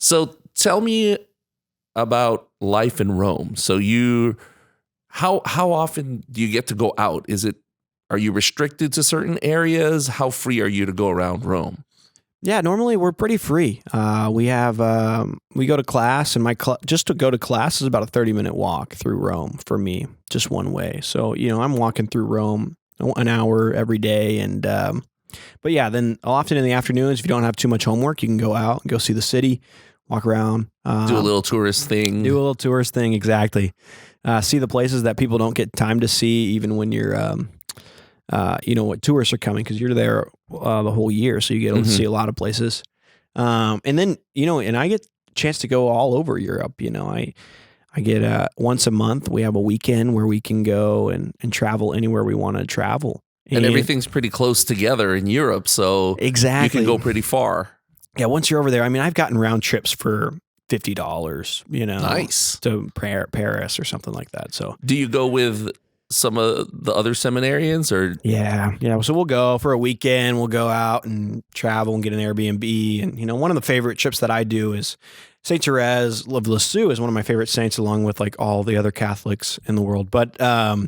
So tell me about life in Rome. So how often do you get to go out? Are you restricted to certain areas? How free are you to go around Rome? Yeah, normally we're pretty free. We go to class, and just to go to class is about a 30-minute walk through Rome for me, just one way. So, I'm walking through Rome an hour every day. And, but yeah, then often in the afternoons, if you don't have too much homework, you can go out and go see the city, walk around. Do a little tourist thing. Exactly. See the places that people don't get time to see, even when you're, what tourists are coming, because you're there the whole year, so you get to see a lot of places. And then and I get a chance to go all over Europe. I get once a month we have a weekend where we can go and travel anywhere we want to travel, and everything's pretty close together in Europe, so exactly you can go pretty far. Yeah, once you're over there, I've gotten round trips for $50, nice, to Paris or something like that. So do you go with some of the other seminarians, or? Yeah. So we'll go for a weekend. We'll go out and travel and get an Airbnb. And, one of the favorite trips that I do is Saint Therese of Lisieux is one of my favorite saints, along with like all the other Catholics in the world. But, so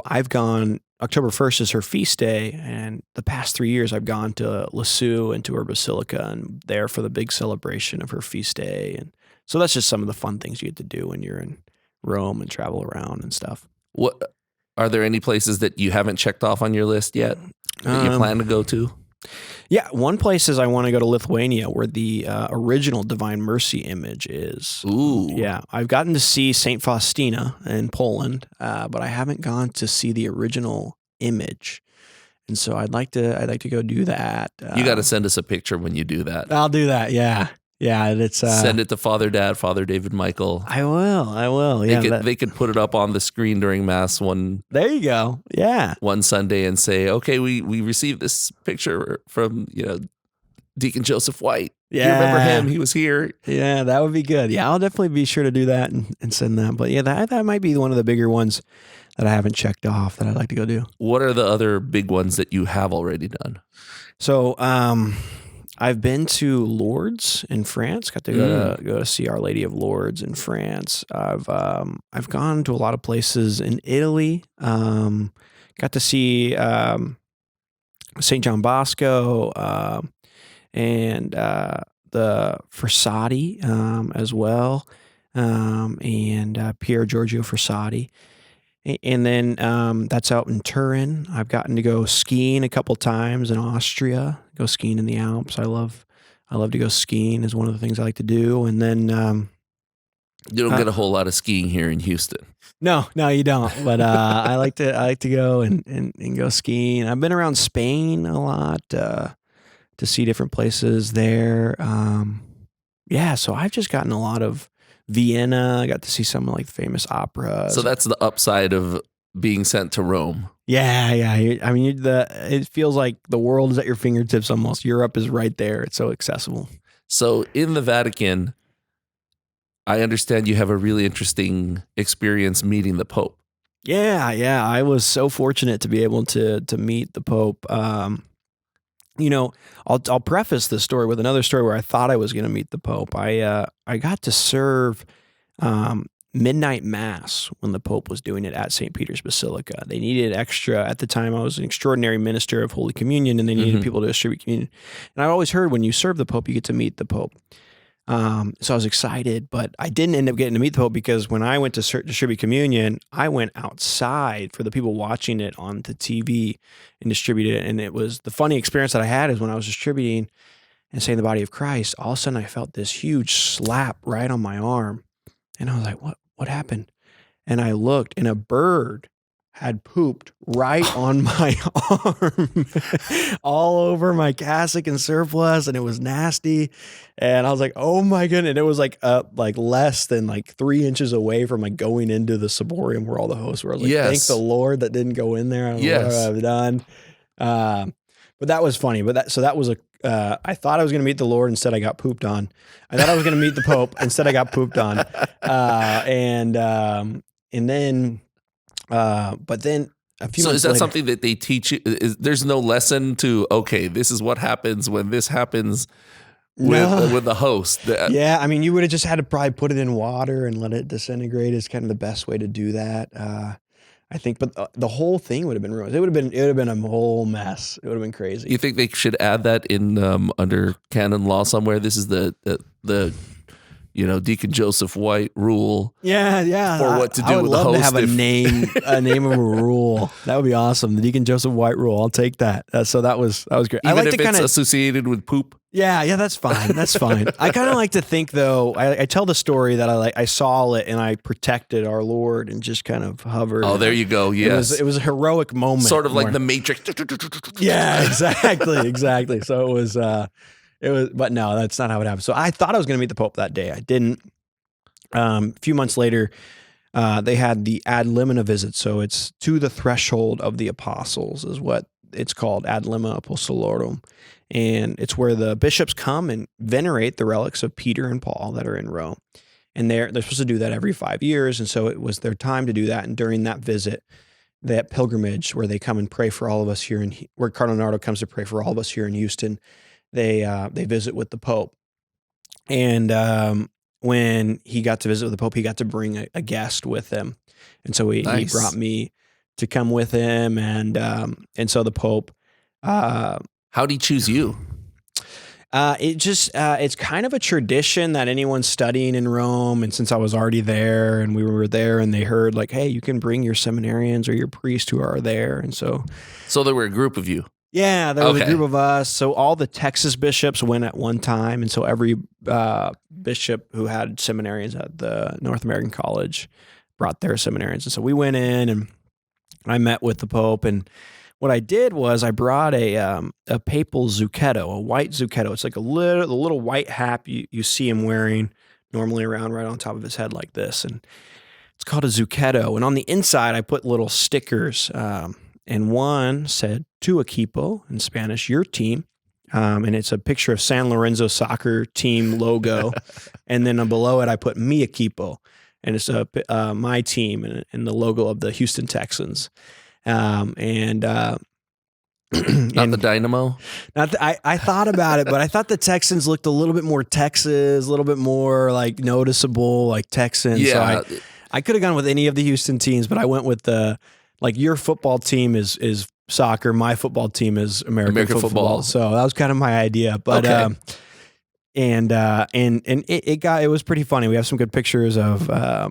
I've gone, October 1st is her feast day. And the past 3 years I've gone to Lisieux and to her basilica and there for the big celebration of her feast day. And so that's just some of the fun things you get to do when you're in Rome and travel around and stuff. What are there any places that you haven't checked off on your list yet that you plan to go to? Yeah, one place is I want to go to Lithuania, where the original Divine Mercy image is. Ooh, yeah, I've gotten to see Saint Faustina in Poland, but I haven't gone to see the original image, and so I'd like to go do that. You got to send us a picture when you do that. I'll do that. Yeah. Yeah, it's send it to Father David Michael. I will. Yeah, they could put it up on the screen during Mass There you go. Yeah, one Sunday and say, okay, we received this picture from Deacon Joseph White. Yeah, you remember him? He was here. Yeah, that would be good. Yeah, I'll definitely be sure to do that and send that. But yeah, that might be one of the bigger ones that I haven't checked off that I'd like to go do. What are the other big ones that you have already done? So, I've been to Lourdes in France. Got to go to see Our Lady of Lourdes in France. I've gone to a lot of places in Italy. Got to see St. John Bosco and the Frassati as well, and Pier Giorgio Frassati. And then that's out in Turin. I've gotten to go skiing a couple times in Austria. Go skiing in the Alps. I love to go skiing. Is one of the things I like to do. And then you don't get a whole lot of skiing here in Houston. No, you don't. But I like to go and go skiing. I've been around Spain a lot to see different places there. So I've just gotten a lot of Vienna. I got to see some like famous operas. So that's the upside of being sent to Rome. Yeah. It feels like the world is at your fingertips almost. Europe is right there. It's so accessible. So in the Vatican, I understand you have a really interesting experience meeting the Pope. Yeah. I was so fortunate to be able to meet the Pope. I'll preface this story with another story where I thought I was going to meet the Pope. I got to serve midnight mass when the Pope was doing it at St. Peter's Basilica. They needed extra, at the time I was an extraordinary minister of Holy Communion, and they needed people to distribute communion. And I always heard when you serve the Pope, you get to meet the Pope. So I was excited, but I didn't end up getting to meet the Pope because when I went to distribute communion, I went outside for the people watching it on the TV and distributed it. And it was the funny experience that I had is when I was distributing and saying the body of Christ, all of a sudden I felt this huge slap right on my arm. And I was like, what happened? And I looked, and a bird had pooped right on my arm, all over my cassock and surplice, and it was nasty. And I was like, "Oh my goodness!" And it was like less than 3 inches away from going into the ciborium where all the hosts were. I was like, "Thank the Lord that didn't go in there." I don't know what I've done. But that was funny. But that was I thought I was going to meet the Lord. Instead, I got pooped on. I thought I was going to meet the Pope. Instead, I got pooped on. And then. But then a few months later. So is that something that they teach you? There's no lesson to, okay, this is what happens when this happens. No. with the host. Yeah, I mean, you would have just had to probably put it in water and let it disintegrate. Is kind of the best way to do that, I think. But the whole thing would have been ruined. It would have been a whole mess. It would have been crazy. You think they should add that in under canon law somewhere? This is the Deacon Joseph White rule. Yeah. For what to do with the host. I would love to have a name of a rule. That would be awesome. The Deacon Joseph White rule. I'll take that. So that was great. Even I like if it's associated with poop. Yeah, that's fine. That's fine. I kind of like to think, though, I tell the story that I saw it and I protected our Lord and just kind of hovered. Oh, there you go. Yes. It was a heroic moment. Sort of like the Matrix. Yeah, exactly. So it was, but no, that's not how it happened. So I thought I was going to meet the Pope that day. I didn't. A few months later, they had the ad limina visit. So it's to the threshold of the apostles is what it's called, ad limina apostolorum. And it's where the bishops come and venerate the relics of Peter and Paul that are in Rome. And they're supposed to do that every 5 years. And so it was their time to do that. And during that visit, that pilgrimage where they come and pray for all of us here, where Cardinal Nardo comes to pray for all of us here in Houston, they visit with the Pope. And when he got to visit with the Pope, he got to bring a guest with him. And so he brought me to come with him. And so the Pope... How'd he choose you? It's kind of a tradition that anyone studying in Rome, and since I was already there and we were there and they heard like, hey, you can bring your seminarians or your priests who are there. And so there were a group of you. Yeah, there was a group of us. So all the Texas bishops went at one time. And so every bishop who had seminarians at the North American College brought their seminarians. And so we went in and I met with the Pope, and what I did was I brought a papal zucchetto, a white zucchetto. It's like a little white hat you see him wearing normally around right on top of his head like this. And it's called a zucchetto. And on the inside, I put little stickers. And one said, tu equipo, in Spanish, your team. And it's a picture of San Lorenzo soccer team logo. And then below it, I put mi equipo. And it's my team and the logo of the Houston Texans. Not the Dynamo. I thought about it, but I thought the Texans looked a little bit more Texas, a little bit more like noticeable, like Texans. Yeah, so I could have gone with any of the Houston teams, but I went with your football team is soccer, my football team is American football. So that was kind of my idea, but okay. It was pretty funny. We have some good pictures of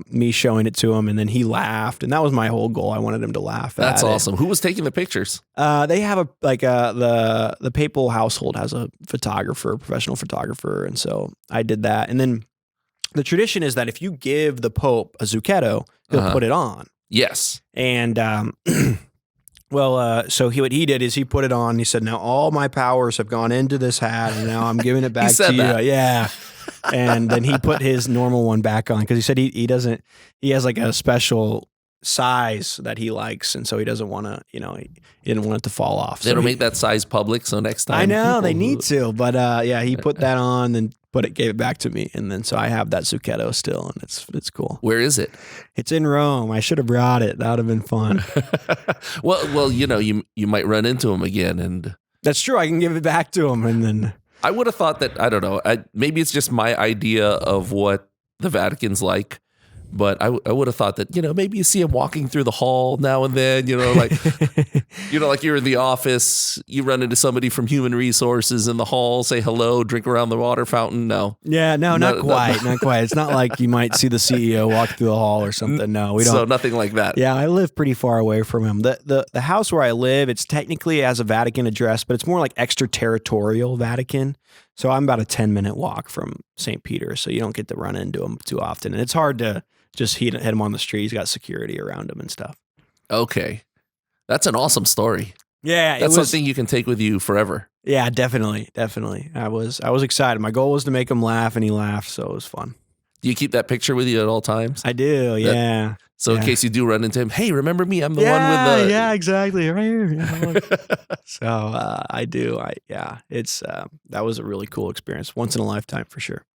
me showing it to him, and then he laughed, and that was my whole goal. I wanted him to laugh. That's awesome. Who was taking the pictures? They have the papal household has a professional photographer, and so I did that. And then the tradition is that if you give the Pope a zucchetto, he'll put it on. Yes, and so what he did is he put it on. He said, now all my powers have gone into this hat, and now I'm giving it back to you. That. Yeah. And then he put his normal one back on because he said he has like a special size that he likes. And so he doesn't want to, he didn't want it to fall off. They don't make that size public. So next time. I know they need to, but he put that on and gave it back to me. And then, so I have that zucchetto still, and it's cool. Where is it? It's in Rome. I should have brought it. That would have been fun. well, you might run into him again, and that's true. I can give it back to him, and then I would have thought that, I don't know, maybe it's just my idea of what the Vatican's like, but I would have thought that, maybe you see him walking through the hall now and then, like you're in the office, you run into somebody from human resources in the hall, say hello, drink around the water fountain. No. Yeah, no, not quite. Not quite. It's not like you might see the CEO walk through the hall or something. No, we don't. So nothing like that. Yeah, I live pretty far away from him. The house where I live, it's technically has a Vatican address, but it's more like extraterritorial Vatican. So I'm about a 10-minute walk from St. Peter, so you don't get to run into him too often. And it's hard to just hit him on the street. He's got security around him and stuff. Okay. That's an awesome story. Yeah. That's something you can take with you forever. Yeah, definitely. I was excited. My goal was to make him laugh, and he laughed, so it was fun. Do you keep that picture with you at all times? I do, yeah. So in case you do run into him, hey, remember me? I'm the one with the... Yeah, exactly. Right here. So I do. It's that was a really cool experience. Once in a lifetime for sure.